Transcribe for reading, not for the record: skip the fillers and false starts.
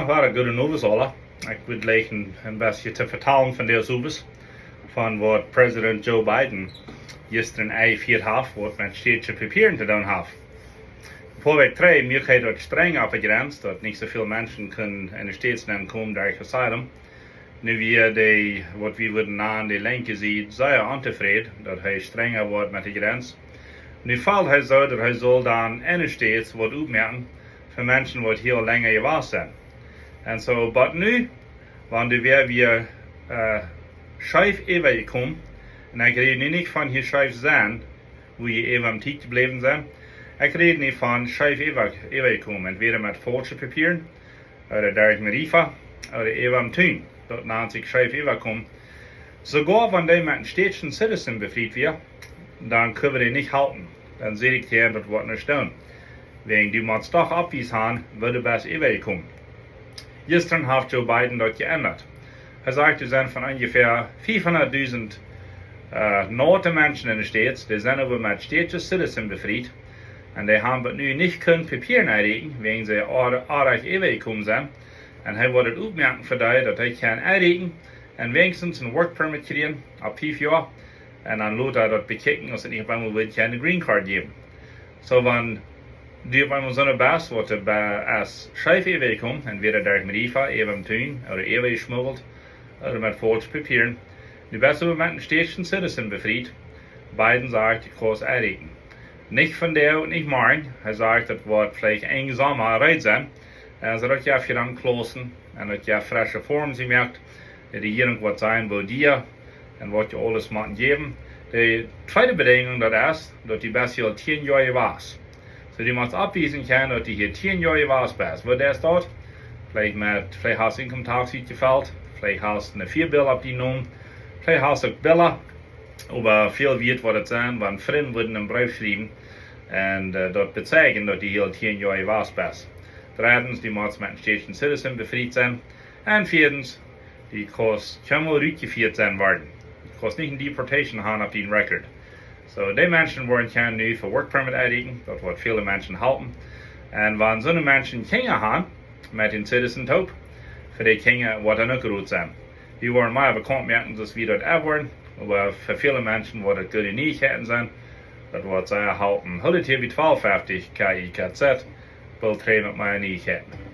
nog wel een goede nieuws alle. Ik wil leggen een beetje te vertalen van deze nieuws. Van wat president Joe Biden gisteren eingevierd heeft, wat met steedse papieren te doen heeft. Voorweg 3, mir gaat het streng afgegrensd, dat niet zoveel mensen kunnen in de steden komen door asylum. Nu weer de, wat we willen aan de linker ziet, zeer ontevreden dat hij strenger wordt met de grens. Nu valt hij zo dat hij zal dan in de steden wat opmerken voor mensen wat heel langer gewaar zijn. En zo, maar nu, wanneer we scheef overgekomen, en ik rede nu niet van hier scheef zijn, hoe je even am tijd gebleven zijn, ik rede niet van scheef overgekomen, entweder met falsche papieren, oder durch Marifa, oder even am tuin, dat naast zich scheef overkomen. Sogar wanneer die met een städtischen Citizen befried wird, dan kunnen we die niet houden. Dan zie ik hier dat wordt niet doen. Wegen die moet toch abwies haben, würde best overgekomen. Gestern hat Joe Biden dat geändert. Er sagt, er sind von ungefähr 500.000 Menschen in den States, die sind aber mit städtischen Citizen befried. Und die haben nu nicht können Papieren einreichen, wegen sie aardig übergekommen sind. Und er wird es aufmerken für die, dass er kann einreichen und wenigstens ein Work Permit kriegen, ab 5 Jahren. Und dann lässt er das bekicken, dass er nicht einmal will, keine Green Card geben. So, wenn die op eenmaal zo'n baas wordt als scheef overkomt, entweder durch Marifa, even am tuin, oder even geschmuggeld, oder mit falschen Papieren, die best met een städtischen Citizen befried. Biden sagt, ich kann es einrichten. Nicht von der und nicht morgen. Er sagt, das wird vielleicht ein Sommer reit sein. Also, das ja für dann klossen, und das ja frische Formen sie merkt, die Regierung wird sein, wo dir, und wird ja alles machen geben. Die zweite Bedingung, das ist, dass die best hier 10 Jahre war. So die muss abweisen können, dass die hier 10 Jahre was best. Wo der dort? Vielleicht hast du Inkomtax gefällt, vielleicht hast du eine 4-Bill abgenommen, vielleicht hast du auch Bilder, aber viel wird was das sein, wenn Freunde würden einen Brief schreiben und dort bezeichnen, dass die hier 10 Jahre was best. Drittens, die muss mit einem städtischen Citizen befreit sein. Und viertens, die kann mal rückgeführt sein werden. Die kann nicht eine Deportation haben auf den Record. So, die Menschen worden können nu für Work Permit einreichen, das wird viele Menschen halten. Und wenn so eine Menschen Kinder haben, mit den Citizenship, für die Kinder wird das auch gut sein. Wir wollen mal bekannt merken, dass wir dort werden, aber für viele Menschen wird das gute Neuigkeiten sein. Das wird sehr halten. Heute hier wie 1250 KIKZ, will 3 mit meinen Neuigkeiten.